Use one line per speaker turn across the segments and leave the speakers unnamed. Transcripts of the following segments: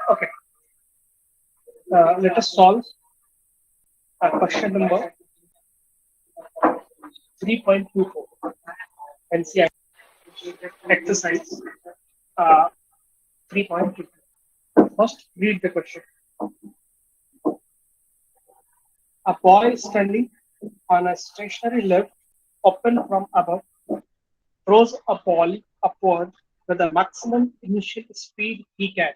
Okay. Let us solve question number 3.24 NCI exercise 3.2. First, read the question. A boy standing on a stationary lift open from above throws a ball upward with the maximum initial speed he can,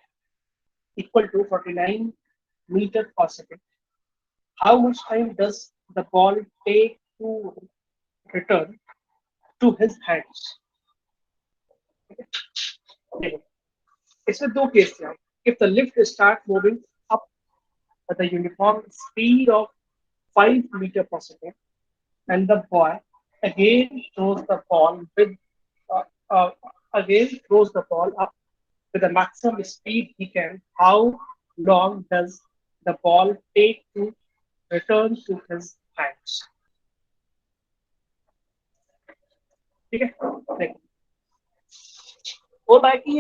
equal to 49 meters per second. How much time does the ball take to return to his hands? देखो, इसमें दो case हैं. If the lift start moving up at a uniform speed of 5 meters per second, and the boy again throws the ball with uh, uh, again throws the ball up with the maximum speed he can. How long does the ball take to return to his hands? ठीक है, देखो होता है कि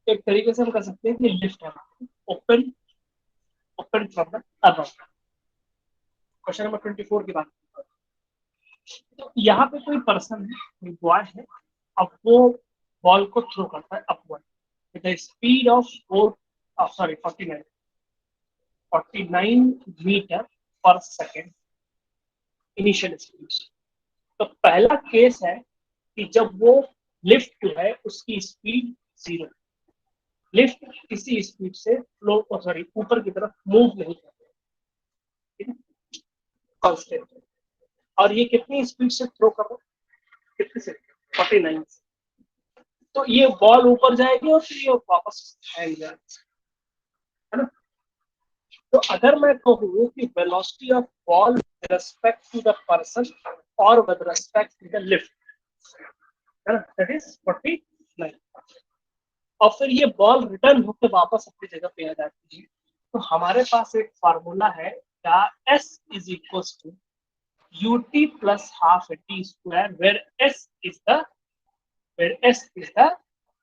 एक तरीके से हम कर सकते हैं कि लिफ्ट है open open from the above. Question number 24 की बात. तो यहाँ पे कोई पर्सन है, बॉय है, अब वो बॉल को थ्रो करता है upward with the speed of 49 meter पर सेकेंड इनिशियल स्पीड. तो पहला केस है कि जब वो लिफ्ट जो है उसकी स्पीड 0, लिफ्ट किसी स्पीड से ऊपर की तरफ मूव नहीं करते, कांस्टेंट. और ये कितनी स्पीड से थ्रो कर रहा है, कितने से, 49 से. तो ये बॉल ऊपर जाएगी और फिर ये वापस आएगी, है ना. तो अगर मैं कहूँ कि velocity of ball with respect to the person और with respect to the lift, है ना, दैट इज 49. और फिर ये बॉल रिटर्न होकर वापस अपनी जगह पे आ जाती है. तो हमारे पास एक फार्मूला है क्या, S is equal to ut plus half a t square, where s is the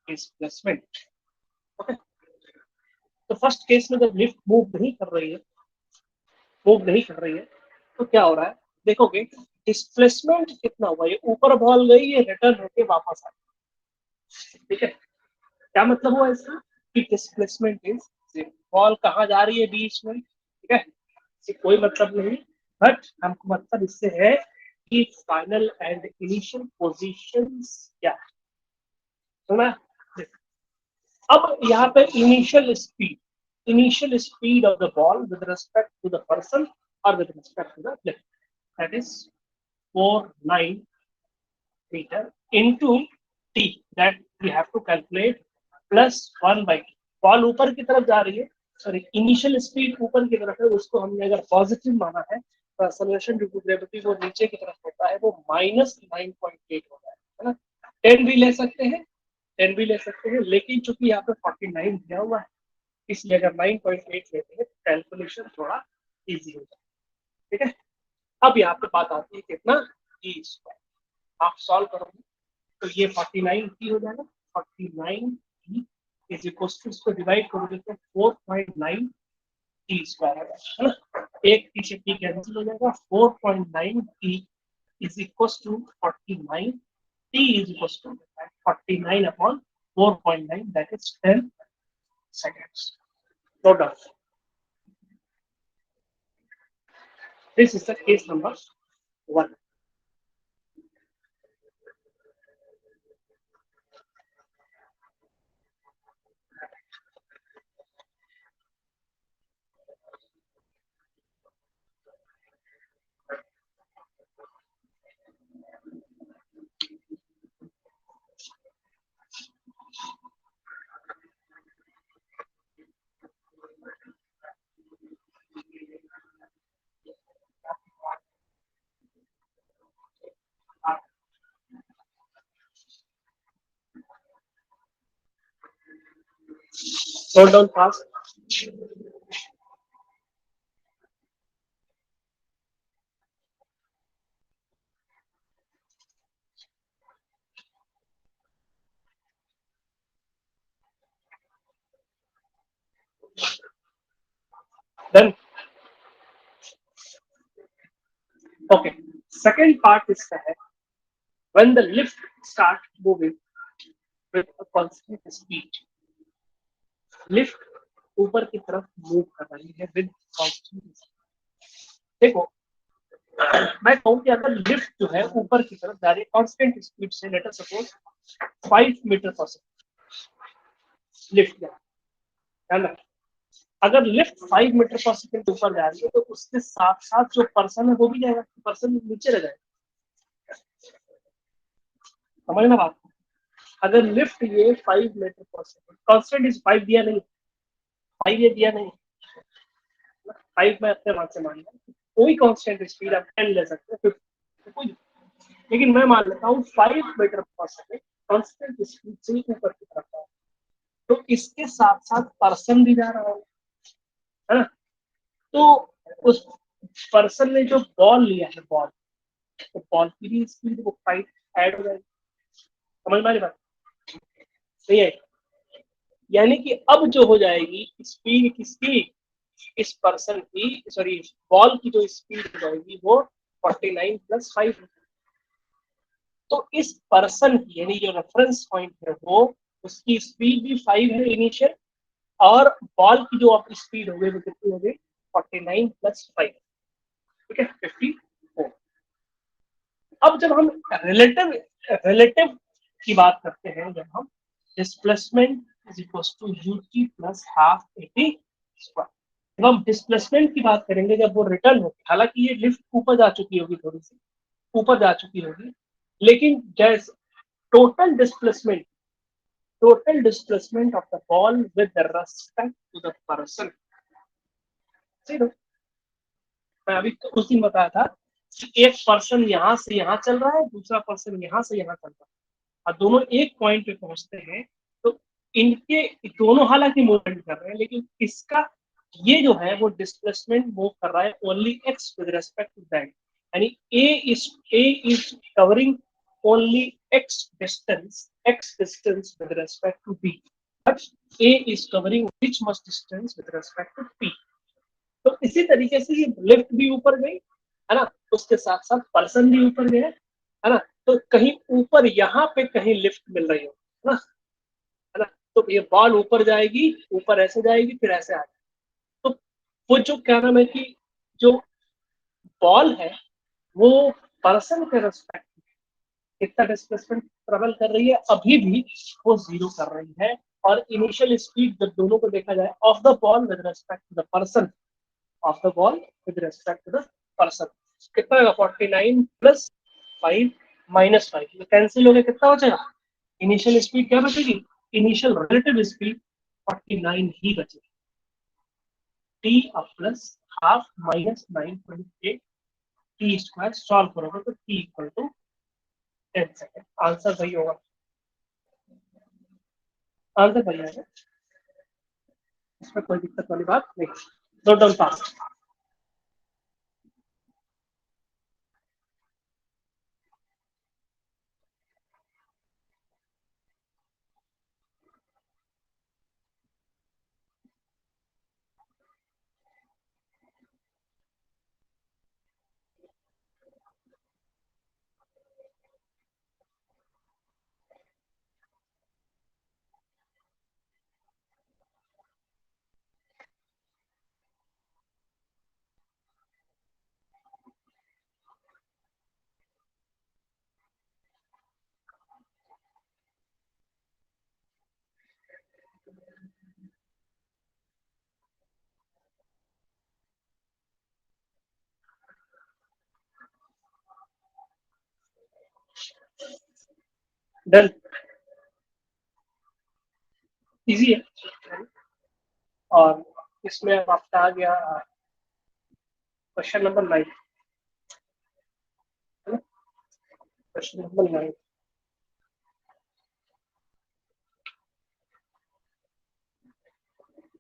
displacement. Okay. तो फर्स्ट केस में जब लिफ्ट मूव नहीं कर रही है तो क्या हो रहा है, देखोगे डिस्प्लेसमेंट कितना हुआ, ये ऊपर बॉल गई, ये रिटर्न होके वापस आई. ठीक है, क्या मतलब हुआ इसका कि डिस्प्लेसमेंट इज जीरो. बॉल कहाँ जा रही है बीच में, ठीक है, इससे कोई मतलब नहीं, बट हमको मतलब इससे है कि फाइनल एंड इनिशियल पोजीशंस क्या है. सुना. अब यहाँ पे initial speed of the ball with respect to the person और with respect to the lift, that is 49 meter into t, that we have to calculate plus 1/2. Ball ऊपर की तरफ जा रही है, सॉरी इनिशियल स्पीड ऊपर की तरफ है, उसको हमने अगर पॉजिटिव माना है तो एक्सेलरेशन ड्यू टू ग्रेविटी वो नीचे की तरफ होता है, वो -9.8 होता है ना. 10 भी ले सकते हैं, लेकिन चूंकि यहाँ पे 49 दिया हुआ है, इसलिए अगर 9.8 लेते हैं तो कैलकुलेशन थोड़ा इजी हो जाता है. ठीक है, अब यहाँ पे बात आती है कितना, टी स्क्वायर. आप सॉल्व करोगे तो ये 49 की हो जाएगा, 49 की इज इक्वल टू, इसको डिवाइड करोगे तो 4.9 टी स्क्वायर है ना. एक टी से टी कैंसिल हो जाएगा, 4.9 T is equal to 49, T is equal to 49 upon 4.9, that is 10 seconds. Note down. This is the case number 1. Note down fast. Then, okay. Second part is that when the lift start moving with a constant speed, lift ऊपर की तरफ move कर रही है with constant. देखो मैं कहूँ कि अगर लिफ्ट जो है ऊपर की तरफ जा रही है कांस्टेंट स्पीड से, लेट अस सपोज 5 मीटर पर सेकंड लिफ्ट जा रहा है, अगर लिफ्ट 5 मीटर पर सेकंड ऊपर जा रही है तो उसके साथ साथ जो पर्सन है वो भी जाएगा, पर्सन नीचे रह जाएगा। समझना बात, अगर लिफ्ट ये 5 मीटर पर सेकंड, कांस्टेंट इज 5 दिया नहीं, 5 ये दिया नहीं, 5 में अपने मान से मान लिया, कोई कांस्टेंट स्पीड आप 10 ले सकते हो, कोई, लेकिन मैं मान लेता हूँ 5 मीटर पर सेकंड कांस्टेंट स्पीड से ऊपर की तरफ है, तो इसके साथ साथ पर्सन भी जा रहा है ना, तो उस पर्सन ने जो बॉल लिया है, बॉल, तो बॉल की भी स्पीड वो 5 ऐड हो जाएगी। समझ में आ रही बात? सही है, यानी कि अब जो हो जाएगी स्पीड किसकी, इस पर्सन की, सॉरी बॉल की जो स्पीड हो जाएगी वो 49 + 5। तो इस पर्सन की यानी जो रेफरेंस पॉइंट है वो, उसकी स्पीड भी 5 है इनिशियल, और बॉल की जो आप स्पीड हो गई वो कितनी हो गई 49 + 5, ठीक है 54। अब जब हम रिलेटिव रिलेटिव की बात करते हैं, जब हम displacement is equal to ut + half at square, जब हम डिस्प्लेसमेंट की बात करेंगे जब वो रिटर्न होगी, हालांकि ये लिफ्ट ऊपर जा चुकी होगी, थोड़ी सी ऊपर जा चुकी होगी, लेकिन जैसे total displacement of the ball with respect to the person, सही ना? मैं अभी तो उस दिन बताया था कि एक पर्सन यहाँ से यहाँ चल रहा है, दूसरा पर्सन यहाँ से यहाँ चल रहा है, और दोनों एक पॉइंट पे पहुंचते हैं, तो इनके दोनों हालांकि मूवमेंट कर रहे हैं, लेकिन इसका ये जो है वो डिस्प्लेसमेंट मूव कर रहा है only X with respect to that, यानी A is covering only x distance with respect to b, but a is covering which much distance with respect to p। तो इसी तरीके से ये लिफ्ट भी ऊपर गई है ना, उसके साथ साथ पर्सन भी ऊपर गया है ना, तो कहीं ऊपर यहाँ पे कहीं लिफ्ट मिल रही हो है ना, तो ये बॉल ऊपर जाएगी, ऊपर ऐसे जाएगी फिर ऐसे आएगी, तो वो जो क्या नाम है कि जो बॉल है वो पर्सन के रेस्पेक्ट कितना डिस्प्लेसमेंट ट्रेवल कर रही है, अभी भी वो 0 कर रही है, और इनिशियल स्पीड जब दोनों को देखा जाए of the ball with respect to the person, of the ball with respect to the person, कितना होगा 49 + 5 - 5, ये कैंसिल हो गया, कितना हो जाएगा, इनिशियल स्पीड क्या बचेगी, इनिशियल रिलेटिव स्पीड 49 ही बचेगी, t अब plus half -9.8 T square solve करोगे तो t = 10 सेकेंड, आंसर सही होगा, आंसर सही आएगा, इसमें कोई दिक्कत वाली बात नहीं। Note down fast. Done, easy है, और इसमें आपका आ गया question number 9, question number 9,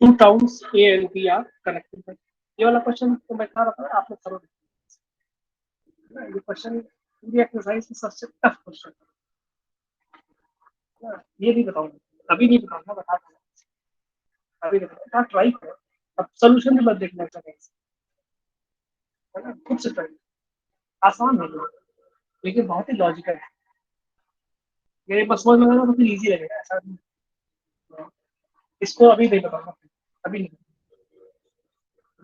two towns A and B are connected, ये वाला क्वेश्चन तो मैं कहा रहा था, आपने करो, ये क्वेश्चन पूरी एक्सरसाइज में सबसे टफ क्वेश्चन है, ये नहीं बताऊंगा, अभी नहीं बताऊंगा, बता दूंगा, अभी नहीं बताऊंगा, ट्राई करो, अब सोल्यूशन भी मत देखना चाहिए, है ना, खुद से पढ़िए। आसान है ये, लेकिन बहुत ही लॉजिकल है। ये बस समझ में आना तो फिर इजी लगेगा, ऐसा नहीं। इसको अभी नहीं बताऊंगा, अभी नहीं,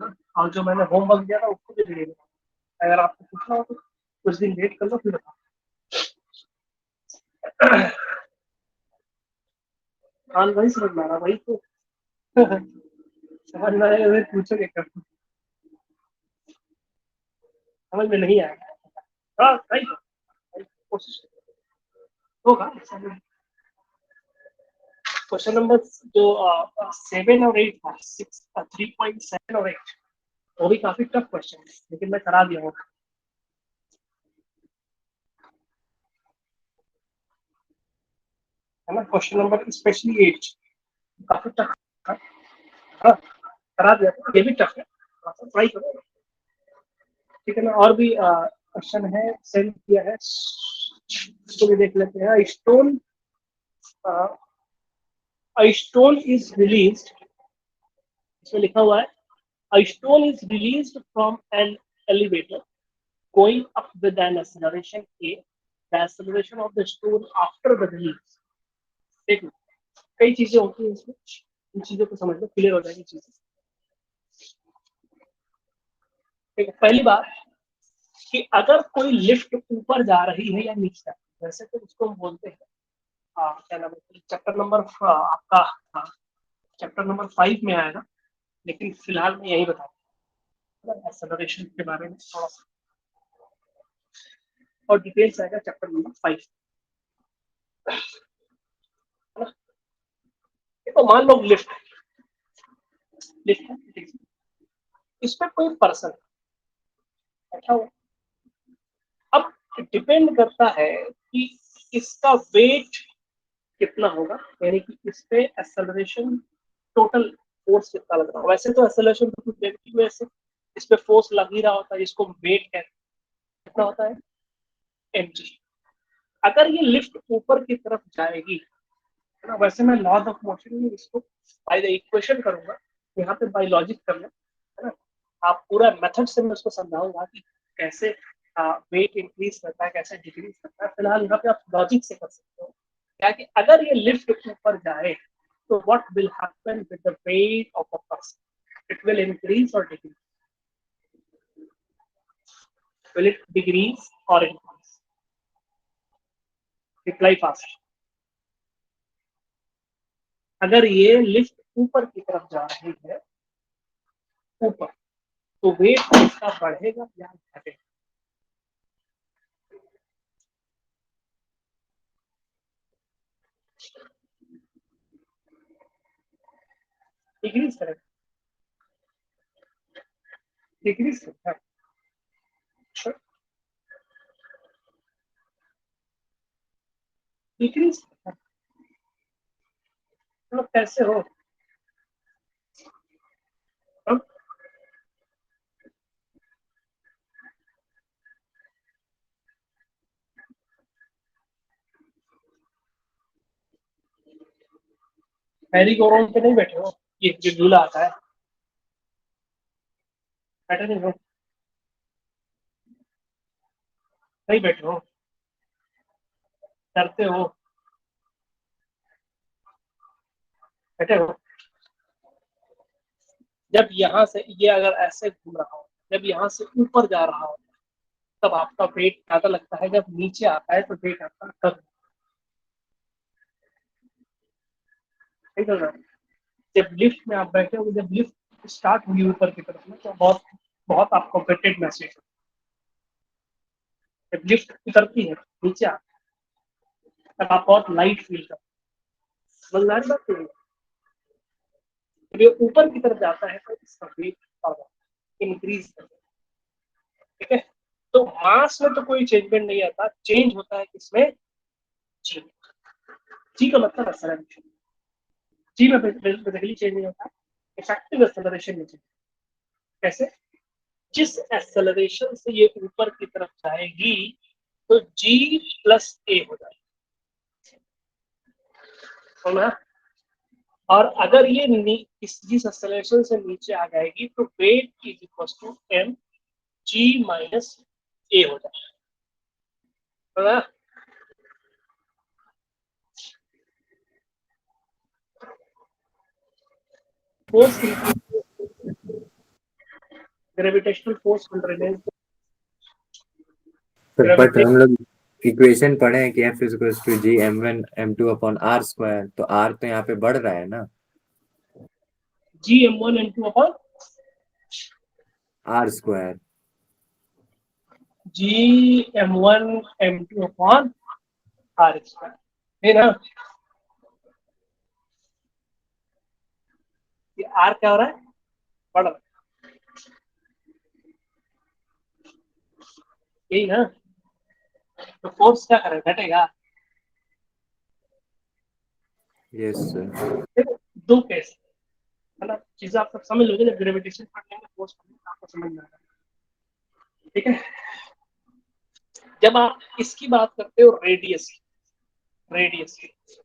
है ना? और जो मैंने होमवर्क दिया था उसको भी नहीं बताऊंगा। अगर आपको पूछना हो तो कुछ दिन वेट कर लो फिर बताओ। हाँ वही समझ में आ रहा, वही तो। समझ में आएगा फिर पूछोगे कब, समझ में नहीं आएगा। हाँ सही है, कोशिश होगा ऐसा नहीं। क्वेश्चन नंबर जो 7 और 8 था, 3.7 और 8, वो भी काफी टफ क्वेश्चन है, लेकिन मैं करा दिया हूँ, है ना। क्वेश्चन नंबर स्पेशली 8 काफी टफ था। हाँ करा दिया था, ये भी टफ है, ट्राई करो, ठीक है ना। और भी क्वेश्चन है सेंड किया है, इसको भी देख लेते हैं। स्टोन, स्टोन इज रिलीज, इसमें लिखा हुआ है a stone is released from an elevator going up with an acceleration a, the acceleration of the stone after the release। देखो कई चीजें होती हैं इसमें, इन चीजों को समझ लो, क्लियर हो जाएगी चीजें। ठीक है, पहली बात कि अगर कोई लिफ्ट ऊपर जा रही है या नीचे जा रही है, वैसे तो उसको हम बोलते हैं क्या नाम है, चैप्टर नंबर आपका चैप्टर नंबर 5 में आएगा, लेकिन फिलहाल मैं यही बताऊंगा एक्सेलरेशन के बारे में थोड़ा सा, और डिटेल्स आएगा चैप्टर नंबर 5। देखो मान लो लिफ्ट, लिफ्ट है, इस पर कोई पर्सन बैठा हुआ, अब डिपेंड करता है कि इसका वेट कितना होगा, यानी कि इस पे एक्सेलरेशन, टोटल फोर्स कितना लग रहा है। वैसे तो एक्सेलरेशन तो कुछ देखती वैसे इस पे फोर्स लग ही रहा होता है, जिसको वेट कहते हैं, कितना होता है mg। अगर ये लिफ्ट ऊपर की तरफ जाएगी, है ना, वैसे मैं लॉज ऑफ मोशन में इसको बाय द इक्वेशन करूंगा, यहाँ पे बाय लॉजिक करना, है ना। आप पूरा मेथड से मैं उसको समझाऊंगा कि कैसे वेट इंक्रीज करता है, कैसे डिक्रीज करता है। फिलहाल यहाँ पे आप लॉजिक से कर सकते हो, क्या कि अगर ये लिफ्ट ऊपर जाए तो what will happen with the weight of a person, it will increase और डिक्रीज, विल इट डिक्रीज और इंक्रीज, रिप्लाई फास्ट। अगर ये लिफ्ट ऊपर की तरफ जा रही है, ऊपर, तो वेट इसका बढ़ेगा या घटेगा, डिक्रीज करेगा, डिक्रीज करेगा। डिक्रीज करेगा, मतलब कैसे हो, हम मैरी गो राउंड पे नहीं बैठे हो, ये जो झूला आता है, बैठे नहीं हो, नहीं बैठे हो, डरते हो, बैठे हो। जब यहाँ से ये अगर ऐसे घूम रहा हो, जब यहाँ से ऊपर जा रहा हो, तब आपका वेट ज्यादा लगता है, जब नीचे आता है तो वेट आपका कम। ठीक है ना? जब लिफ्ट में आप बैठे हो, जब लिफ्ट स्टार्ट हुई ऊपर की तरफ में, तो बहुत बहुत आपको वेटेड महसूस होता है। जब लिफ्ट उतरती है नीचे आता है, तब आप बहुत लाइट फील करते हैं। समझ में आ रही बात नहीं? जब ये ऊपर की तरफ जाता है तो इसका वेट इंक्रीज करता है, ठीक है। तो मास में तो कोई चेंजमेंट नहीं आता, चेंज होता है किसमें, जी। जी का मतलब एक्सेलरेशन, जी में बेसिकली चेंज नहीं होता, इफेक्टिव एक्सेलरेशन में चेंज। कैसे, जिस एक्सेलरेशन से ये ऊपर की तरफ जाएगी तो जी प्लस ए हो जाएगा, और अगर ये जिस एक्सेलरेशन से नीचे आ जाएगी तो weight is equal to M G minus A हो जाएगा। Force gravitational force remains
but
gravitation
हम लोग इक्वेशन पढ़े हैं कि F is equal to G m1 m2 upon R square, तो आर तो यहाँ पे बढ़ रहा है ना,
G m1 m2 upon
R square.
G m1 m2 upon R square है ना। ये आर क्या हो रहा है, बढ़ रहा है, यही ना। तो फोर्स क्या करेगा, घटेगा।
Yes sir.
देखो दो केस है ना, चीजें आप सब समझ लोगे जब ग्रेविटेशन पढ़ेंगे, फोर्स पढ़ेंगे आपको समझ में आएगा। ठीक है, जब आप इसकी बात करते हो रेडियस, रेडियस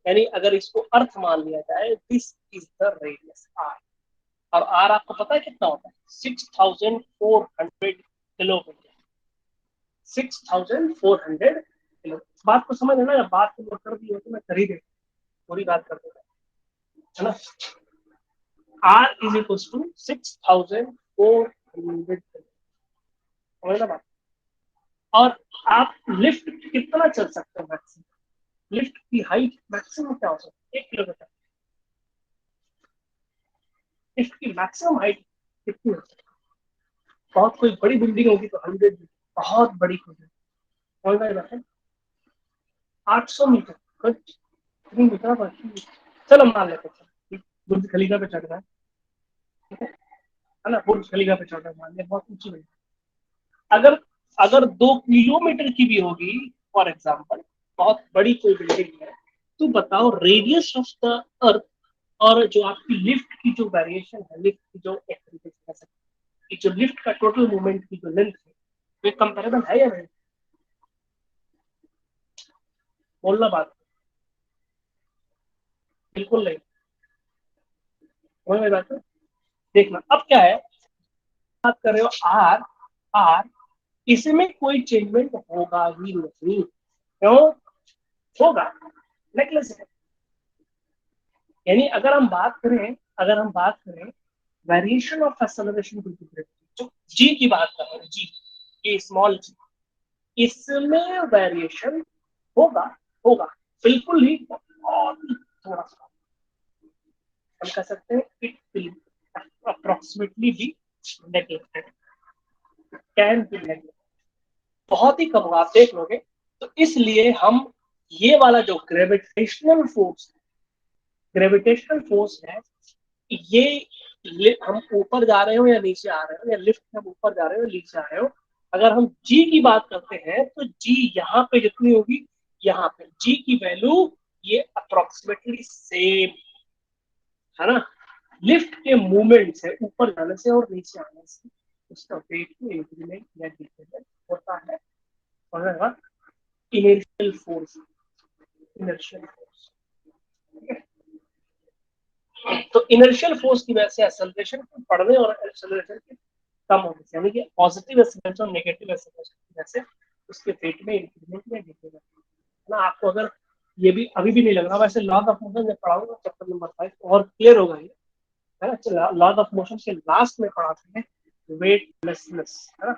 यानी अगर इसको अर्थ मान लिया जाए, this is the radius R, और आर आपको पता है कितना होता है, 6400 किलोमीटर, 6400 किलो। बात को समझ लेना, जब बात को नोट कर दी हो तो मैं कर ही देता, पूरी बात कर देता है ना। आर इज इक्वल टू 6400, समझ ना बात। और आप लिफ्ट कितना चल सकते हो मैक्सिमम, लिफ्ट की हाइट मैक्सिमम क्या हो सकती है, 1 किलोमीटर। लिफ्ट की मैक्सिमम हाइट कितनी हो सकती है, बहुत कोई बड़ी बिल्डिंग होगी तो 100, बहुत बड़ी होगी, समझ में आता है। 800 मीटर, कितनी मीटर बढ़ती है। चलो मान लेते हैं बुर्ज खलीफा पे चढ़ रहा है ना, बुर्ज खलीफा पे चढ़ रहा है, मान लिया बहुत ऊंची बिल्डिंग। अगर अगर 2 किलोमीटर की भी होगी फॉर एग्जाम्पल, बहुत बड़ी कोई बिल्डिंग है, तो बताओ रेडियस ऑफ द अर्थ और जो आपकी लिफ्ट की जो वेरिएशन है, लिफ्ट की जो कि जो लिफ्ट का टोटल मूवमेंट की जो लेंथ है, वो कंपेरेबल है या नहीं, बोलना बात, बिल्कुल नहीं। वही बात है, देखना अब क्या है, बात कर रहे हो आर, आर इसमें कोई चेंजमेंट होगा ही नहीं, क्यों होगा, नेकलेस है। यानी अगर हम बात करें, अगर हम बात करें variation of acceleration due to gravity, जो जी की बात कर रहे हैं, जी ये स्मॉल जी, इसमें वेरिएशन होगा, होगा बिल्कुल ही, बहुत थोड़ा सा, हम कह सकते हैं it will approximately be neglected, can be neglected, बहुत ही कम होगा, आप देख लोगे। तो इसलिए हम ये वाला जो ग्रेविटेशनल फोर्स है, ये हम ऊपर जा रहे हो या नीचे आ रहे हो, या लिफ्ट में हम ऊपर जा रहे हो या नीचे आ रहे हो, अगर हम जी की बात करते हैं तो जी यहाँ पे जितनी होगी, यहाँ पे जी की वैल्यू ये अप्रोक्सीमेटली सेम है ना। लिफ्ट के मूवमेंट से, ऊपर जाने से और नीचे आने से उसका वेट में इंक्रीमेंट या डिक्रीमेंट होता है, और इनर्शियल फोर्स, इनर्शियल फोर्स, ठीक है। तो इनर्शियल फोर्स की वजह से एक्सेलरेशन बढ़ने और एक्सेलरेशन की कम होने से, यानी कि पॉजिटिव एक्सेलरेशन और नेगेटिव एक्सेलरेशन की वजह से उसके वेट में इंक्रीमेंट या डिक्रीमेंट है ना। आपको अगर ये भी अभी भी नहीं लग रहा, वैसे लॉ ऑफ मोशन जब पढ़ाऊंगा चैप्टर नंबर 5 और क्लियर होगा ये, है ना। लॉ ऑफ मोशन के लास्ट में पढ़ाते हैं वेटलेसनेस, है ना,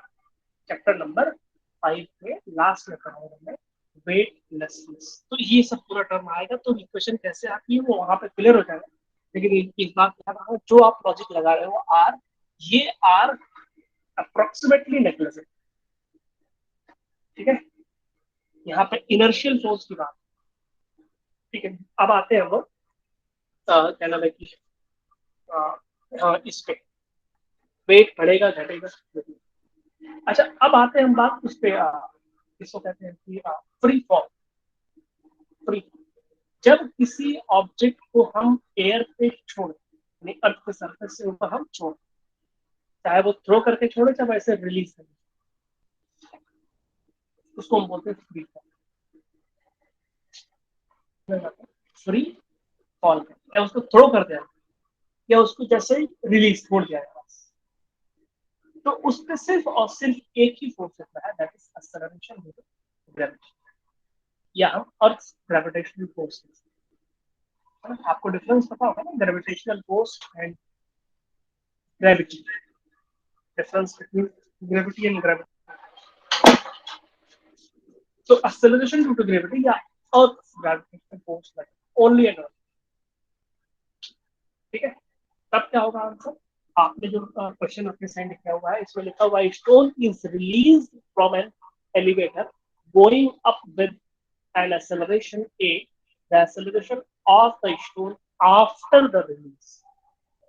चैप्टर नंबर 5 के लास्ट में पढ़ाऊंगा मैं वेटलेसनेस। तो ये सब पूरा टर्म आएगा, तो इक्वेशन कैसे आती है वो वहां पे क्लियर हो जाएगा। लेकिन इस बात याद रखो, जो आप लॉजिक लगा रहे हो आर, ये आर अप्रोक्सीमेटली नेगलेस है, ठीक है। यहाँ पे इनर्शियल फोर्स की बात, ठीक है। अब आते हैं हम लोग क्या नाम है कि इस पे वेट बढ़ेगा घटेगा। अच्छा अब आते हैं हम बात उस पे, इसको कहते हैं कि फ्री फॉल, फ्री, जब किसी ऑब्जेक्ट को हम एयर पे छोड़े, यानी अर्थ के सरफेस से ऊपर हम छोड़े, चाहे वो थ्रो करके छोड़े चाहे वैसे रिलीज करें, उसको हम बोलते हैं फ्री फॉल, फ्री फॉल। या उसको थ्रो कर दिया या उसको जैसे रिलीज छोड़ दिया जाए, तो उस पर सिर्फ और सिर्फ एक ही फोर्स होता है, that is acceleration due to gravity या और ग्रेविटेशनल फोर्स। आपको डिफरेंस पता होगा ना, gravitational force and gravity, difference between gravity and gravity. So acceleration due to gravity या Earth's gravitational force like only an Earth. ठीक है, तब क्या होगा आंसर? आपने जो क्वेश्चन अपने साइड लिखा हुआ है इसमें लिखा हुआ है stone is release from an elevator going up with an acceleration a, the acceleration of the stone after the release,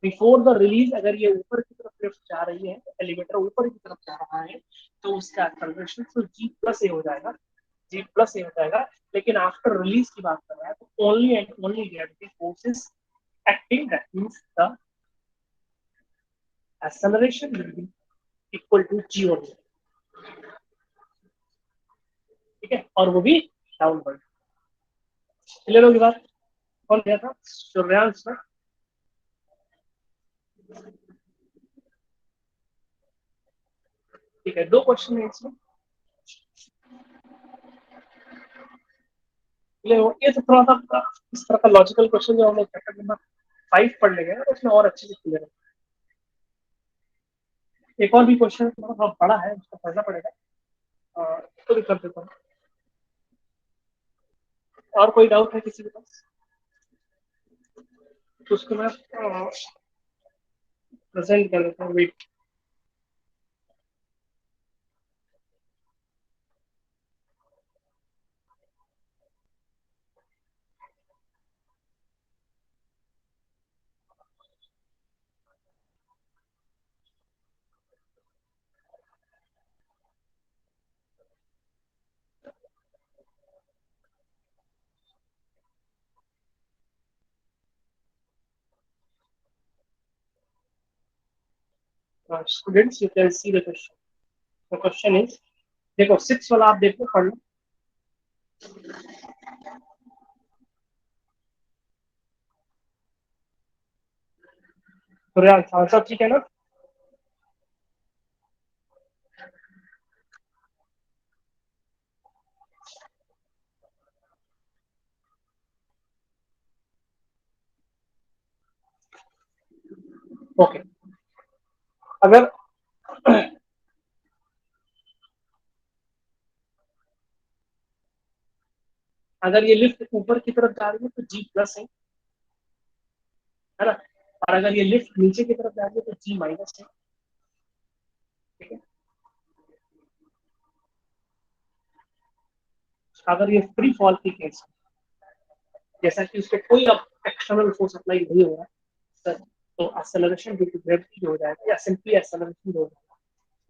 before the release अगर ये ऊपर की तरफ लिफ्ट जा रही है, एलिवेटर ऊपर की तरफ जा रहा है, तो उसका एक्सेलरेशन तो जी प्लस ए हो जाएगा, जी प्लस ए हो जाएगा। लेकिन आफ्टर रिलीज की बात कर रहा है तो only and only gravity force is acting, that means the acceleration will be equal to g only. ठीक है, और वो भी डाउनवर्ड। क्लियर होगी बात? कौन गया था? सूर्यांश ना? ठीक है, दो क्वेश्चन है इसमें। ये तो थोड़ा सा इस तरह का लॉजिकल क्वेश्चन जो हम लोग चैप्टर नंबर 5 पढ़ लेंगे उसमें और अच्छे से क्लियर है। एक और भी क्वेश्चन थोड़ा सा बड़ा है, उसको पढ़ना पड़ेगा, तो भी कर देता हूँ। और कोई डाउट है किसी के पास तो उसको मैं प्रेजेंट कर देता हूँ। Wait, students you can see the question. The question is, देखो 6 वाला आप देखो, पढ़ लो। तो आंसर ठीक है ना? ओके, अगर अगर ये लिफ्ट ऊपर की तरफ जा रही है तो जी प्लस है ना, और अगर ये लिफ्ट नीचे की तरफ जा रही है तो जी माइनस है। ठीक है, अगर ये फ्री फॉल की केस है, जैसा कि उसके कोई अब एक्सटर्नल फोर्स अप्लाई नहीं हो रहा है, तो एक्सेलरेशन ड्यू टू ग्रेविटी हो जाएगा या सिंपली एक्सेलरेशन हो जाएगा,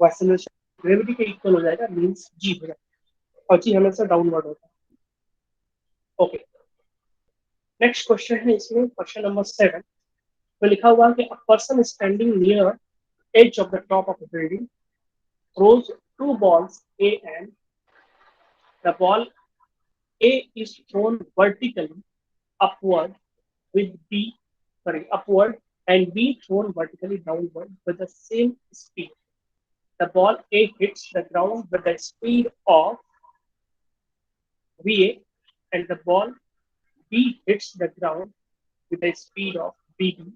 वो एक्सेलरेशन ग्रेविटी के इक्वल हो जाएगा, मींस जी हो जाएगा, और जी हमेशा डाउनवर्ड होता है। ओके, नेक्स्ट क्वेश्चन है इसमें, क्वेश्चन नंबर 7 तो लिखा हुआ कि a person standing near edge of the top of the building throws two balls A and the ball A is thrown vertically upward with B, sorry, upward and B thrown vertically downward with the same speed. The ball A hits the ground with the speed of VA and the ball B hits the ground with the speed of BB.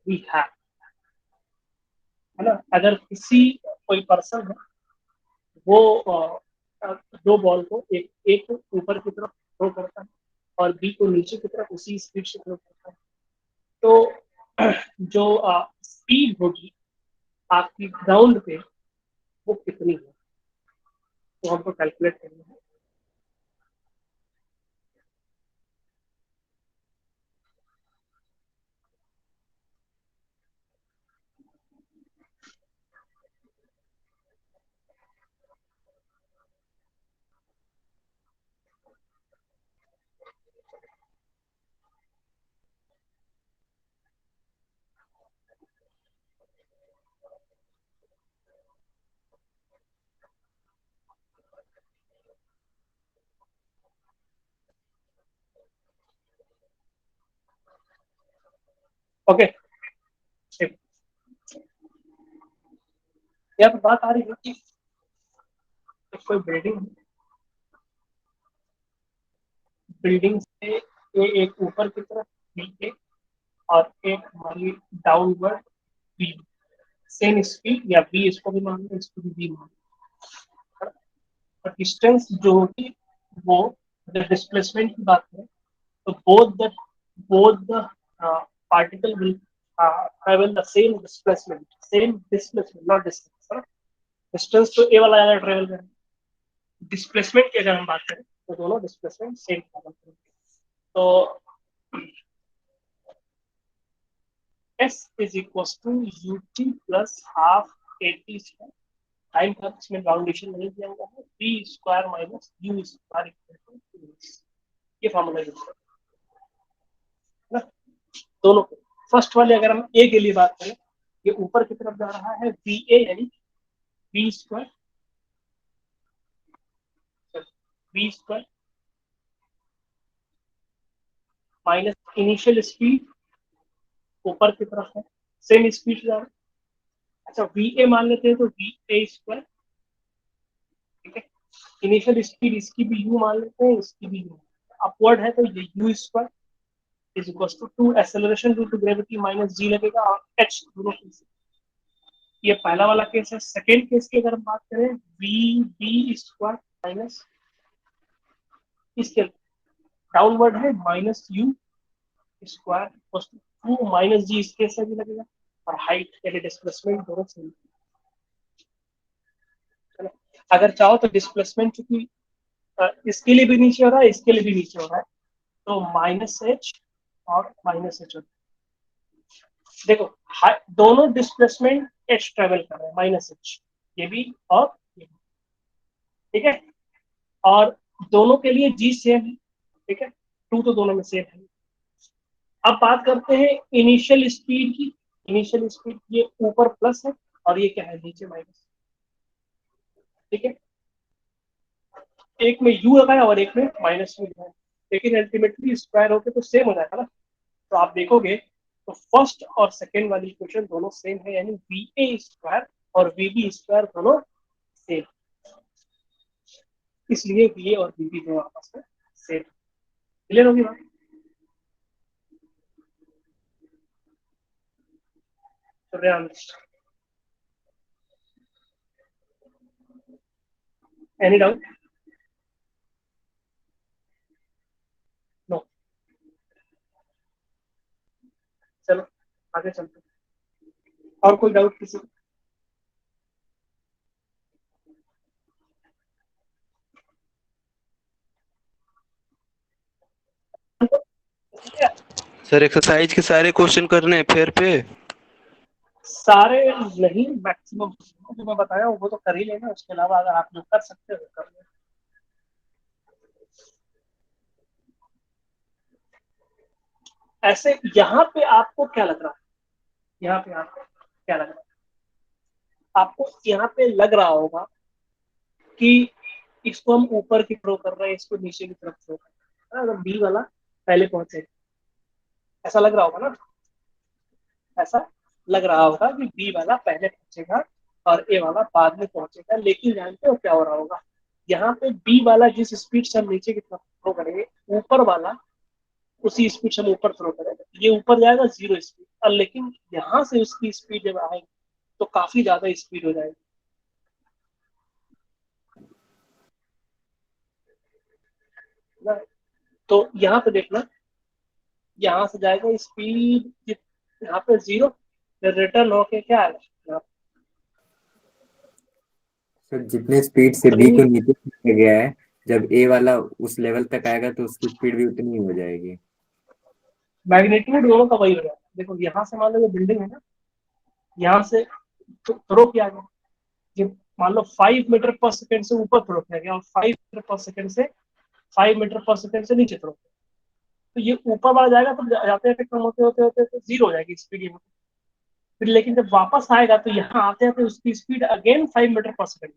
We have, है ना, अगर किसी कोई person है वो दो ball को एक को ऊपर की तरफ थ्रो करता है और बी को नीचे की तरफ उसी स्पीड से थ्रो करता है, तो जो स्पीड होगी आपकी ग्राउंड पे वो कितनी है, तो हमको कैलकुलेट करना है। ओके, यहाँ पे बात आ रही है कि कोई बिल्डिंग से ये एक ऊपर की तरफ बी और एक हमारी डाउनवर्ड बी, सेम स्पीड या बी इसको भी मान लो, इसको भी बी मान लो, और डिस्टेंस जो होगी वो, जब डिस्प्लेसमेंट की बात करें तो both the particle will travel the same displacement not distance, distance तो ए वाला ज्यादा ट्रेवल करें, डिस्प्लेसमेंट की अगर हम बात करें तो दोनों डिस्प्लेसमेंट सेम ट्रेवल करेंगे। तो S is equals to ut plus half at square, time का इसमें बाउंडेशन नहीं दिया हुआ है, b square minus u square equal to 2s, ये फॉर्मूला यूज करना है दोनों को। फर्स्ट वाले अगर हम a के लिए बात करें, ये ऊपर की तरफ जा रहा है va यानी b square minus initial speed ऊपर की तरफ है, सेम स्पीड जा रहा है। अच्छा va मान लेते हैं तो va स्क्वायर, ठीक है, इनिशियल स्पीड इसकी भी u मान लेते हैं, इसकी भी u, अपवर्ड है तो ये u square is equal to 2 acceleration due to gravity minus g लगेगा और h दोनों केस। ये पहला वाला केस है। सेकेंड केस की अगर हम बात करें वी बी स्क्वायर माइनस इसके डाउनवर्ड है minus U square two minus G, इसके से भी लगेगा, और हाइट यानी डिस्प्लेसमेंट दोनों सेम। अगर चाहो तो डिस्प्लेसमेंट चूंकि इसके लिए भी नीचे हो रहा है, इसके लिए भी नीचे हो रहा है, तो माइनस एच और माइनस एच होता है। देखो दोनों डिस्प्लेसमेंट एच ट्रेवल कर रहे हैं, माइनस एच, ये भी और ये भी, ठीक है, और दोनों के लिए जी सेम है, ठीक है, टू तो दोनों में सेम है। अब बात करते हैं इनिशियल स्पीड की। इनिशियल स्पीड ये ऊपर प्लस है और ये क्या है नीचे माइनस, ठीक है, एक में यू लगाया और एक में माइनस यू लगाया, लेकिन अल्टीमेटली स्क्वायर होके तो सेम हो जाएगा ना। तो आप देखोगे तो फर्स्ट और सेकेंड वाली इक्वेशन दोनों सेम है, यानी वी ए स्क्वायर और वी बी स्क्वायर दोनों सेम, इसलिए वी ए और वी बी दोनों आपस में सेम। क्लियर होगी बात? Any doubt? नो, चलो आगे चलते हैं। और कोई डाउट किसी को?
सर एक्सरसाइज के सारे क्वेश्चन करने हैं फेयर पे?
सारे नहीं, मैक्सिमम जो मैं बताया वो तो कर ही लेना, उसके अलावा अगर आप जो कर सकते हो कर लेना। ऐसे यहाँ पे आपको क्या लग रहा है, यहाँ पे आपको क्या लग रहा है? आपको यहाँ पे लग रहा होगा कि इसको हम ऊपर की थ्रो कर रहे हैं, इसको नीचे की तरफ थ्रो कर रहे हैं, अगर बी वाला पहले पहुंचे, ऐसा लग रहा होगा ना, ऐसा लग रहा होगा कि बी वाला पहले पहुंचेगा और ए वाला बाद में पहुंचेगा। लेकिन जानते हो क्या हो रहा होगा, यहाँ पे बी वाला जिस स्पीड से हम नीचे की तरफ थ्रो करेंगे, ऊपर वाला उसी स्पीड से हम ऊपर थ्रो करेंगे, ये ऊपर जाएगा जीरो स्पीड, और लेकिन यहाँ से उसकी स्पीड जब आएगी तो काफी ज्यादा स्पीड हो जाएगी ना। तो यहाँ पे देखना, यहाँ से जाएगा स्पीड यहाँ पे जीरो, रिटर्न होके क्या आएगा,
सर जितने स्पीड से बी को नीचे खींचा गया है, जब ए वाला उस लेवल तक आएगा तो उसकी स्पीड भी उतनी ही हो जाएगी।
मैग्नीट्यूड दोनों का वही हो जाएगा। देखो यहाँ से मान लो ये बिल्डिंग है ना, यहाँ से थ्रो किया गया, ये मान लो 5 मीटर पर सेकेंड से ऊपर थ्रो किया गया और 5 मीटर पर सेकेंड से 5 मीटर पर सेकेंड से नीचे थ्रो, तो ये ऊपर वाला जाएगा तो जाते जाते कम होते होते होते तो जीरो हो जाएगी स्पीड यहाँ, फिर लेकिन जब वापस आएगा तो यहाँ आते आते उसकी स्पीड अगेन 5 मीटर पर सेकेंड,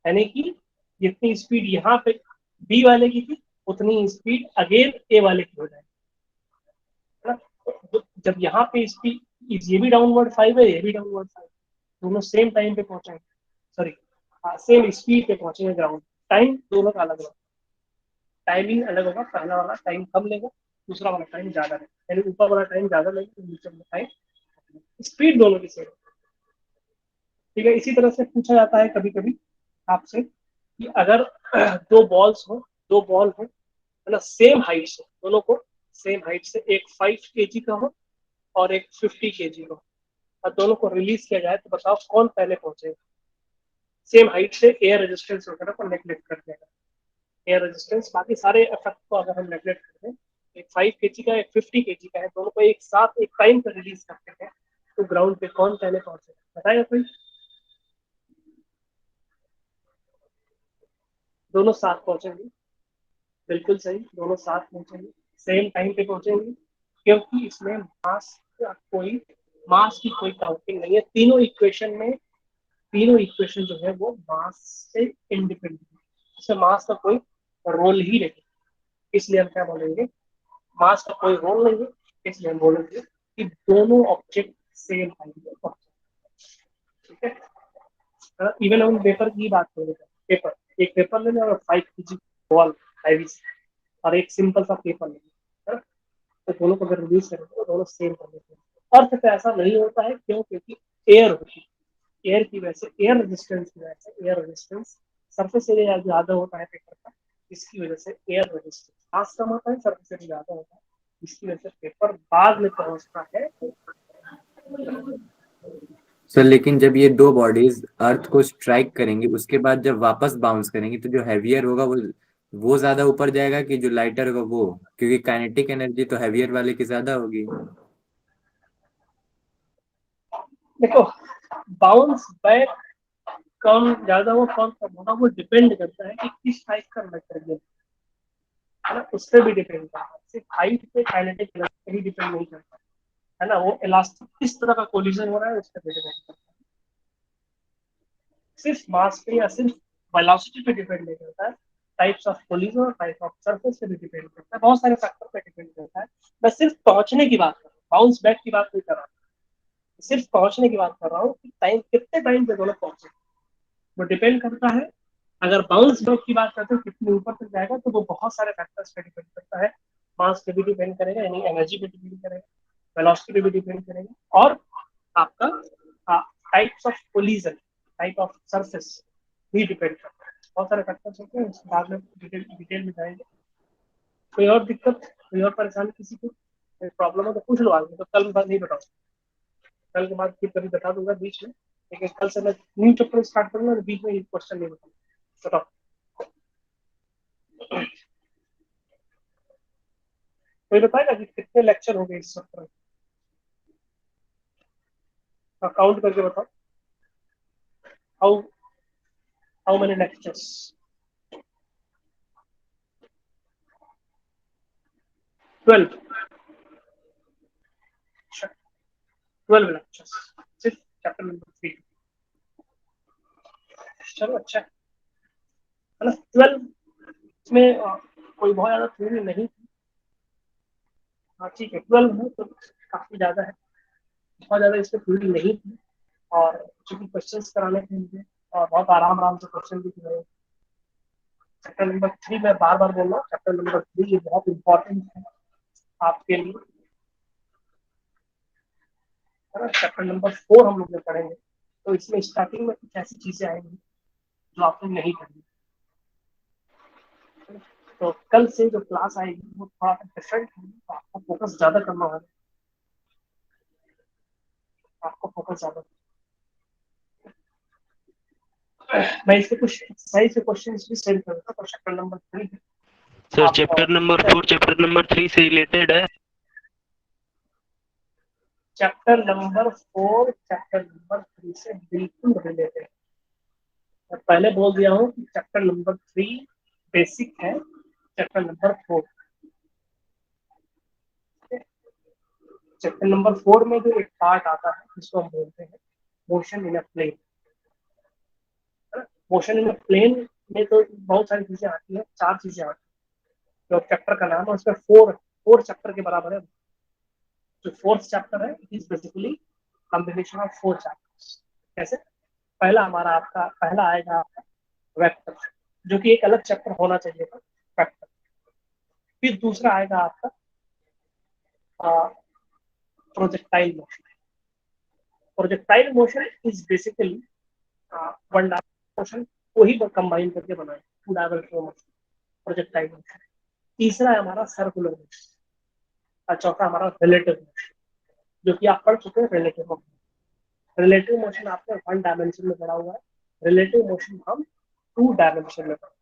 यानी कि जितनी स्पीड यहाँ पे बी वाले की थी उतनी स्पीड अगेन ए वाले की हो जाएगी, है ना। जब यहाँ पे स्पीड ये भी डाउनवर्ड 5 है, ये भी डाउनवर्ड 5, दोनों सेम टाइम पे पहुंचेंगे, सॉरी सेम स्पीड पे पहुंचेंगे ग्राउंड। टाइम दोनों का अलग होगा, टाइमिंग अलग होगा, पहला वाला टाइम कम लेगा, दूसरा वाला टाइम ज्यादा लेगा, यानी ऊपर वाला टाइम ज्यादा लेगा, नीचे वाला टाइम, स्पीड दोनों की सेम। ठीक है, इसी तरह से पूछा जाता है कभी कभी आपसे कि अगर दो बॉल्स हो, दो बॉल हो, है ना, सेम हाइट से, दोनों को सेम हाइट से, एक 5 kg का हो और एक 50 kg का हो, और दोनों को रिलीज किया जाए तो बताओ कौन पहले पहुंचेगा। सेम हाइट से एयर रेजिस्टेंस वगैरह को नेग्लेक्ट कर देगा, एयर रेजिस्टेंस बाकी सारे इफेक्ट को अगर हम नेग्लेक्ट कर दें, एक 5 kg का, एक 50 kg का है, दोनों को एक साथ एक टाइम पर रिलीज करते हैं, तो ग्राउंड पे कौन पहले पहुंचेगा, बताएगा कोई? दोनों साथ पहुंचेंगे, बिल्कुल सही, दोनों साथ पहुंचेंगे, सेम टाइम पे पहुंचेंगे, क्योंकि इसमें मास की कोई काउंटिंग नहीं है। तीनों इक्वेशन में, तीनों इक्वेशन जो है वो मास से इंडिपेंडेंट है, इसमें मास का कोई रोल ही नहीं, इसलिए हम क्या बोलेंगे, मास का कोई रोल नहीं है, इसलिए हम बोलेंगे कि दोनों ऑब्जेक्ट सेम हाइट पे पहुंचे। ठीक है, इवन हम पेपर की बात करें, पेपर, एक पेपर ले लें और 5 kg बॉल हैवी और एक सिंपल सा पेपर ले लें, तो दोनों को अगर रिलीज करेंगे तो दोनों सेम कर लेते हैं। अर्थ पे ऐसा नहीं होता है, क्यों? क्योंकि एयर होती है, एयर की वजह से, एयर रेजिस्टेंस की वजह से, एयर रेजिस्टेंस सरफेस एरिया ज्यादा होता है पेपर का, इसकी वजह से एयर रेजिस्टेंस मास कम होता है, सरफेस एरिया ज्यादा होता है, इसकी वजह से पेपर बाद में पहुंचता है।
सर लेकिन जब ये दो बॉडीज अर्थ को स्ट्राइक करेंगी उसके बाद जब वापस बाउंस करेंगी तो जो हैवियर होगा वो ज्यादा ऊपर जाएगा कि जो लाइटर होगा वो, क्योंकि काइनेटिक एनर्जी तो हैवियर वाले की ज्यादा होगी।
देखो, बाउंस बैक कम ज्यादा हो, कम कम होगा, वो डिपेंड करता है कि किस टाइप का मटेरियल है ना, उस पर भी डिपेंड करता है, सिर्फ हाइट पे, काइनेटिक एनर्जी पे ही डिपेंड नहीं करता है ना, वो इलास्टिक किस तरह का कोलिजन हो रहा है उस पर डिपेंड करता है, सिर्फ मास पे या सिर्फ वेलोसिटी पे डिपेंड नहीं करता है, टाइप्स ऑफ कोलिजन और टाइप ऑफ सरफेस पे भी डिपेंड करता है, बहुत सारे फैक्टर पे डिपेंड करता है। मैं सिर्फ पहुंचने की बात कर रहा हूँ, बाउंस बैक की बात नहीं कर रहा हूँ, सिर्फ पहुंचने की बात कर रहा हूँ कि टाइम, कितने टाइम पे दोनों पहुंचे, वो डिपेंड करता है। अगर बाउंस बैक की बात करते हैं कितने ऊपर तक जाएगा, तो वो बहुत सारे फैक्टर्स पे डिपेंड करता है, मास पे भी डिपेंड करेगा, यानी एनर्जी पे डिपेंड करेगा, वेलोसिटी पे भी डिपेंड करेगा, और आपका types of collision, type of surface भी डिपेंड करता है, बहुत सारे फैक्टर्स होते हैं, उसके बाद में डिटेल में जाएंगे। कोई और दिक्कत, कोई और परेशानी किसी को, कोई प्रॉब्लम हो तो पूछ लो, आगे तो कल मैं नहीं बताऊंगा, कल के बाद फिर कभी बता दूंगा बीच में, लेकिन कल से मैं न्यू चैप्टर स्टार्ट करूंगा तो बीच में ये क्वेश्चन नहीं बताऊंगा। बताओ, कोई बताएगा कि कितने लेक्चर हो गए इस चैप्टर में, काउंट करके बताओ, how how many lectures? 12, 12 lectures, सिर्फ चैप्टर नंबर 3। चलो अच्छा है ना, 12 इसमें कोई बहुत ज्यादा थ्योरी नहीं थी, हाँ ठीक है, 12 है तो काफी ज्यादा है, बहुत ज्यादा इसमें थ्योरी नहीं थी, और चूंकि क्वेश्चंस कराने थे मुझे, और बहुत आराम आराम से क्वेश्चन भी कराए। चैप्टर नंबर 3 मैं बार बार बोल रहा हूँ, चैप्टर नंबर 3 ये बहुत इंपॉर्टेंट है आपके लिए, है ना। चैप्टर नंबर 4 हम लोग पढ़ेंगे, तो इसमें स्टार्टिंग में कुछ ऐसी चीजें आएंगी जो आपने नहीं पढ़ी, तो कल से जो क्लास आएगी वो थोड़ा सा डिफरेंट है, तो आपको फोकस ज्यादा करना होगा, आपको फोकस ज्यादा, मैं इसके कुछ सही से क्वेश्चन भी सेंड करूंगा, तो चैप्टर नंबर 3
सर
आप
चैप्टर नंबर 4 चैप्टर नंबर 3 से रिलेटेड है।
चैप्टर नंबर 4 चैप्टर नंबर 3 से बिल्कुल रिलेटेड, मैं पहले बोल दिया हूँ कि चैप्टर नंबर 3 बेसिक है, चैप्टर नंबर 4, चैप्टर नंबर 4 में जो एक पार्ट आता है जिसको हम बोलते हैं motion in a plane, motion in a plane में तो बहुत सारी चीजें आती है, 4 चीजें आती है, जो चैप्टर का नाम है उसमें 4 चैप्टर के बराबर है, जो फोर्थ चैप्टर है is basically combination of 4 chapters. कैसे? पहला आएगा आपका वेक्टर, जो कि एक अलग चैप्टर होना चाहिए था, वेक्टर। फिर दूसरा आएगा आपका projectile motion. Projectile motion is basically one dimensional motion को ही कंबाइन करके बनाए, 2 डायमेंशनल मोशन प्रोजेक्टाइल मोशन। तीसरा है हमारा सर्कुलर मोशन, और चौथा हमारा रिलेटिव मोशन, जो कि आप पढ़ चुके हैं रिलेटिव मोशन। रिलेटिव मोशन आपने 1 डायमेंशन में पढ़ा हुआ है, रिलेटिव मोशन हम 2 डायमेंशन में पढ़ा।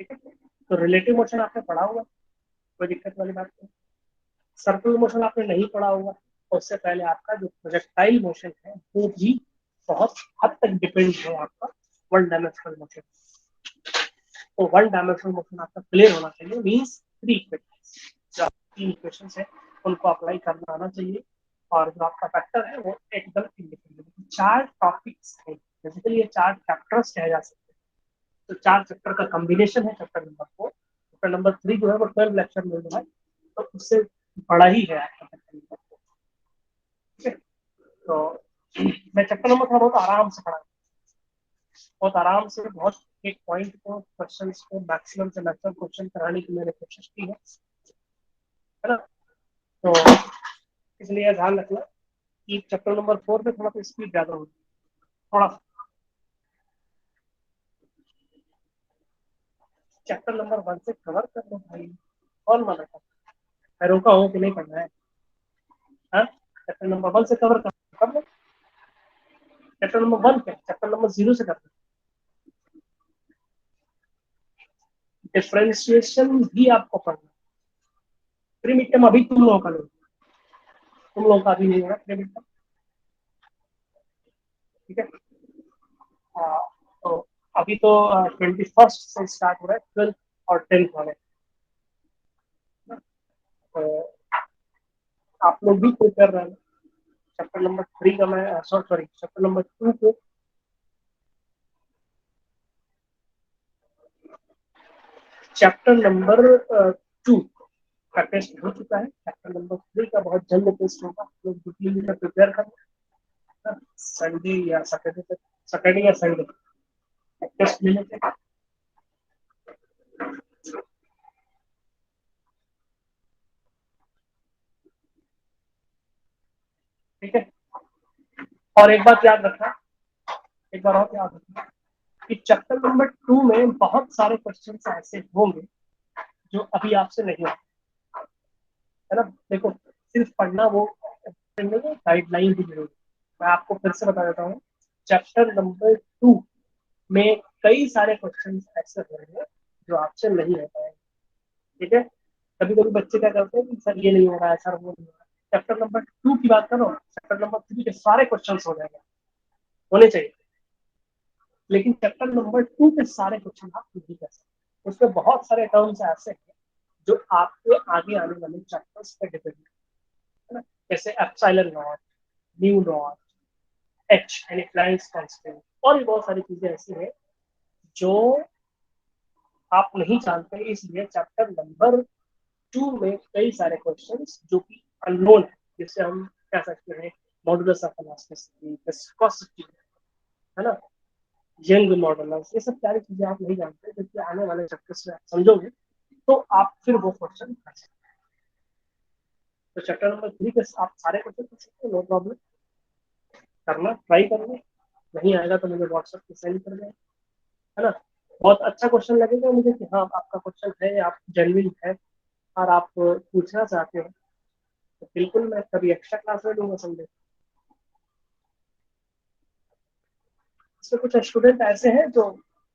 ठीक है, तो रिलेटिव मोशन आपने पढ़ा हुआ, कोई दिक्कत वाली बात नहीं। सर्कुलर मोशन आपने नहीं पढ़ा होगा, उससे पहले आपका जो प्रोजेक्टाइल मोशन है वो भी बहुत हद तक डिपेंड है आपका 1 डायमेंशनल मोशन। तो 1 डायमेंशनल मोशन आपका क्लियर होना चाहिए, मीन्स 3 इक्वेशंस, जो 3 इक्वेशंस है उनको अप्लाई करना आना चाहिए, और जो आपका फैक्टर है वो एकदम इंडिपेंडेंट। 4 टॉपिक्स है, बेसिकली ये 4 चैप्टर्स कहे जा सकते हैं। तो 4 चैप्टर का कॉम्बिनेशन है चैप्टर नंबर 4। चैप्टर नंबर 3 जो है वो 12 लेक्चर में जो है, तो उससे बड़ा ही है आपका चैप्टर नंबर 4। ठीक है, तो मैं चैप्टर नंबर थोड़ा बहुत आराम से पढ़ा, बहुत आराम से, बहुत एक पॉइंट को, क्वेश्चंस को मैक्सिमम से मैक्सिमम क्वेश्चन कराने की मैंने कोशिश की है ना। तो इसलिए ध्यान रखना कि चैप्टर नंबर 4 में थोड़ा सा स्पीड ज्यादा होगी, थोड़ा सा। चैप्टर नंबर 1 से कवर कर लो भाई, कौन मना कर, मैं रोका हूँ कि नहीं करना है? हाँ, चैप्टर नंबर 1 से कवर कर लो। चैप्टर नंबर 1 क्या, चैप्टर नंबर 0 से कर लो। डिफरेंशिएशन भी आपको पढ़ना। प्री मिड टर्म अभी तुम लोगों का नहीं, तुम लोगों का अभी नहीं होगा प्री मिड टर्म। ठीक है, तो अभी तो 21st से स्टार्ट हो रहा है, 12th और 10th वाले। तो आप लोग भी प्रिपेयर रहना। चैप्टर नंबर 3 का मैं सॉरी चैप्टर नंबर 2 को चैप्टर नंबर 2 का टेस्ट हो चुका है, चैप्टर नंबर 3 का बहुत जल्द टेस्ट होगा। लोग 2-3 दिन में प्रिपेयर करना, संडे या सैटरडे तक, सैटरडे या संडे टेस्ट ले लेते हैं। ठीक है, और एक बात याद रखना, एक बार और याद रखना कि चैप्टर नंबर 2 में बहुत सारे क्वेश्चन ऐसे होंगे जो अभी आपसे नहीं होंगे, है ना। देखो, सिर्फ पढ़ना वो गाइडलाइन भी जरूरी। मैं आपको फिर से बता देता हूँ, चैप्टर नंबर 2 में कई सारे क्वेश्चन ऐसे होंगे जो आपसे नहीं हो पाएंगे। ठीक है, कभी कभी बच्चे क्या करते हैं कि सर ये नहीं हो रहा है, सर वो नहीं हो रहा है। चैप्टर नंबर 2 की बात करो, चैप्टर नंबर 3 के सारे क्वेश्चन हो जाएंगे, होने चाहिए। लेकिन चैप्टर नंबर 2 के सारे क्वेश्चन आप नहीं कर सकते, उसमें बहुत सारे टर्म्स ऐसे हैं जो आपके आगे आने वाले चैप्टर्स पे डिपेंड है ना। जैसे epsilon not, new not, H यानी प्लैंक्स कांस्टेंट, और भी बहुत सारी चीजें ऐसी हैं जो आप नहीं जानते। इसलिए चैप्टर नंबर 2 में कई सारे क्वेश्चंस जो कि अननोन है, जिसे हम कह सकते हैं मॉडुलस ऑफ इलास्टिसिटी, विस्कोसिटी, है ना, यंग मॉडुलस, ये सब सारी चीजें आप नहीं जानते, जबकि आने वाले चैप्टर्स में आप समझोगे तो आप फिर वो क्वेश्चन कर सकते हैं। तो चैप्टर नंबर 3 के आप सारे क्वेश्चन कर सकते हैं, नो प्रॉब्लम, करना, ट्राई करना। नहीं आएगा तो मुझे व्हाट्सएप पे सेंड कर दें, है ना। बहुत अच्छा क्वेश्चन लगेगा मुझे कि हाँ आपका क्वेश्चन है, आप जेन्युइन है और आप पूछना चाहते हो, तो बिल्कुल मैं कभी एक्स्ट्रा क्लास में लूंगा संडे। इसमें कुछ स्टूडेंट ऐसे हैं जो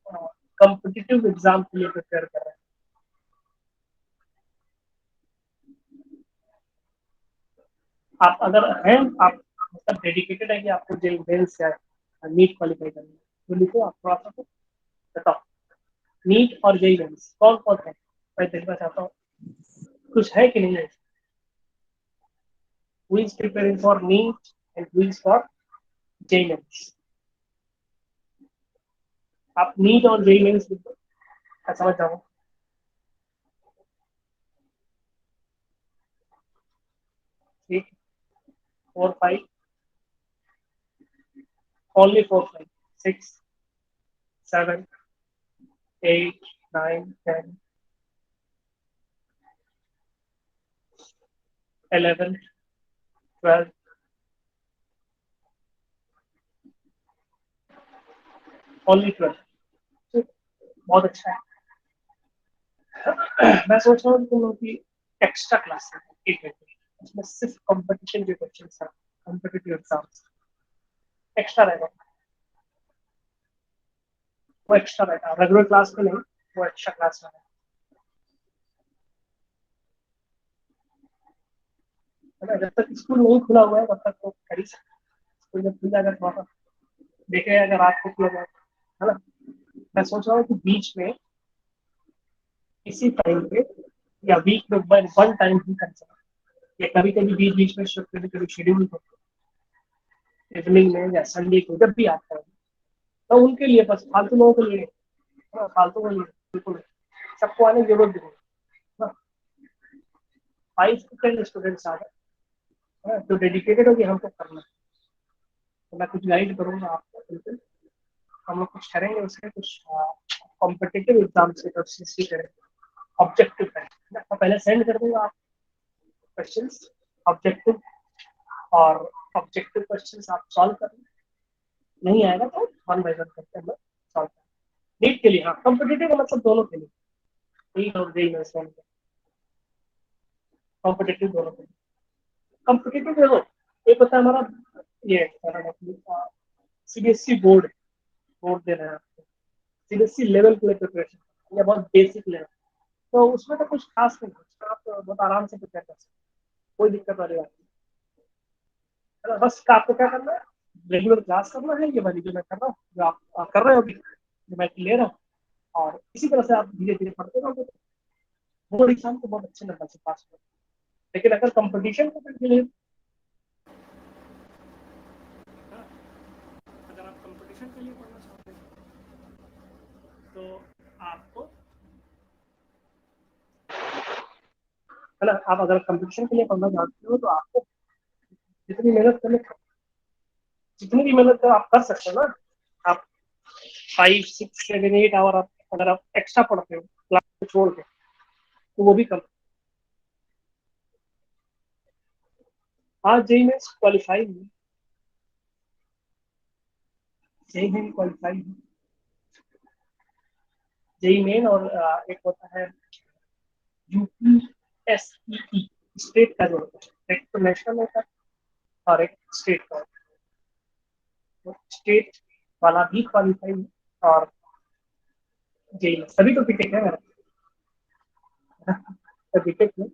कॉम्पिटिटिव एग्जाम के लिए प्रिपेयर कर रहे हैं। आप अगर हैं, आप मतलब डेडिकेटेड है कि आपको जेई मेंस या नीट क्वालिफाई करना है, तो लिखो आप थोड़ा सा तो बताओ, नीट और जेई मेंस कौन कौन है, मैं देखना चाहता हूँ कुछ है कि नहीं है। Who is preparing for NEET and who is for JEE mains? आप नीट और जेई मेंस लिखो, मैं समझ जाऊंगा। 4 5 only 4 5 6 7 8 9 10 11 12 only 12 बहुत अच्छा है। मैं सोच रहा हूँ तुम लोग की एक्स्ट्रा क्लास है 1 घंटे, उसमें सिर्फ कंपटीशन के क्वेश्चन है, कॉम्पिटिटिव एग्जाम्स एक्स्ट्रा रहेगा, वो एक्स्ट्रा रहेगा, रेगुलर क्लास में नहीं, वो एक्स्ट्रा क्लास में है ना। जब तक स्कूल नहीं खुला हुआ है तब तक तो कर ही सकते, स्कूल जब खुल जाएगा थोड़ा सा देखे अगर रात को खुला जाए, है ना। मैं सोच रहा हूँ कि बीच में इसी टाइम पे या वीक में वन टाइम ही कर सकते, या कभी कभी बीच बीच में कभी कभी शेड्यूल इवनिंग में या संडे को जब भी आता है, तो उनके लिए बस फालतू लोगों के लिए, हाँ, फालतू के लिए बिल्कुल सबको आने की जरूरत नहीं है। 5 to 10 स्टूडेंट्स आ गए तो डेडिकेटेड हो कि हमको करना है, तो मैं कुछ गाइड करूंगा आपको बिल्कुल, हम लोग कुछ करेंगे उसके कुछ कॉम्पिटिटिव एग्जाम से कोशिश करेंगे, ऑब्जेक्टिव है ना, मैं पहले सेंड कर दूंगा आप क्वेश्चंस ऑब्जेक्टिव, और ऑब्जेक्टिव क्वेश्चंस आप सॉल्व कर, नहीं आएगा तो वन बाय वन करके हम लोग सॉल्व करें नीट के लिए, हाँ कॉम्पिटिटिव का मतलब दोनों के लिए, नीट और जेईई में सेम, कॉम्पिटिटिव दोनों के लिए। कॉम्पिटिटिव देखो एक होता है हमारा ये सीबीएसई बोर्ड, बोर्ड दे रहे हैं आपको, सीबीएसई लेवल के लिए प्रिपरेशन या बहुत बेसिक लेवल, तो उसमें तो कुछ खास नहीं है, आप बहुत आराम से प्रिपेयर कर सकते हैं, कोई दिक्कत वाली बात नहीं है ना। बस आपको क्या करना है, रेगुलर क्लास करना है, ये वाली जो मैं कर रहा हूँ, जो आप कर रहे हो अभी, जो मैं ले रहा हूँ, और इसी तरह से आप धीरे धीरे पढ़ते रहोगे तो बोर्ड एग्जाम को बहुत अच्छे नंबर से पास हो। लेकिन अगर कंपटीशन के लिए, अगर आप कंपटीशन के लिए पढ़ना चाहते हैं तो आपको, है ना, आप अगर कंपटीशन के लिए पढ़ना चाहते हो तो आपको जितनी मेहनत करने, जितनी भी मेहनत आप कर सकते हो ना, आप 5 6 7 8 आवर आप अगर आप एक्स्ट्रा पढ़ते हो क्लास को छोड़ के, तो वो भी कम। आज जेई में क्वालिफाई हुई, जेई में क्वालिफाई हुई, जेई मेन, और एक होता है यूपीएसई, स्टेट का जो होता है, एक तो नेशनल होता है और एक स्टेट का होता है, तो स्टेट वाला भी क्वालिफाई, और जेई में सभी तो टिकट है मेरा, तो टिकट में,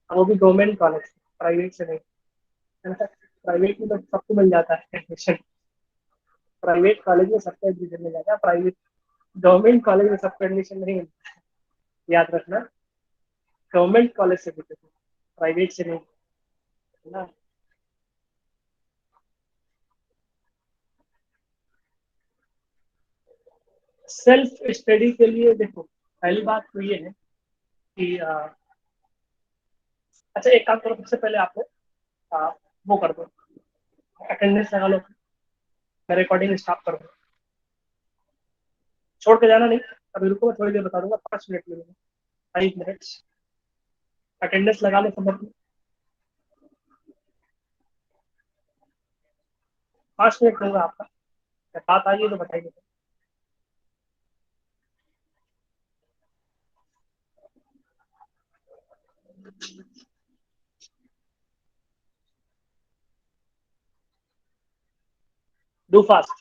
वो भी गवर्नमेंट कॉलेज, प्राइवेट से नहीं, है ना। प्राइवेट में तो सबको मिल जाता है एडमिशन, प्राइवेट कॉलेज में सबको एडमिशन मिल जाता है, प्राइवेट गवर्नमेंट कॉलेज में सबको एडमिशन नहीं मिलता, याद रखना, गवर्नमेंट कॉलेज से मिलते, प्राइवेट से नहीं, है ना। सेल्फ स्टडी के लिए देखो, पहली बात तो ये है कि अच्छा एक काम करो, सबसे पहले आपको आ, वो कर दो, अटेंडेंस लगा लो, मैं रिकॉर्डिंग स्टॉप कर दो, छोड़ के जाना नहीं, अभी रुको मैं थोड़ी देर बता दूंगा, 5 मिनट लगेगा, 5 मिनट्स, अटेंडेंस लगा लो सब अपनी, 5 मिनट लूंगा आपका, बात आ गई तो बताइए। Do fast.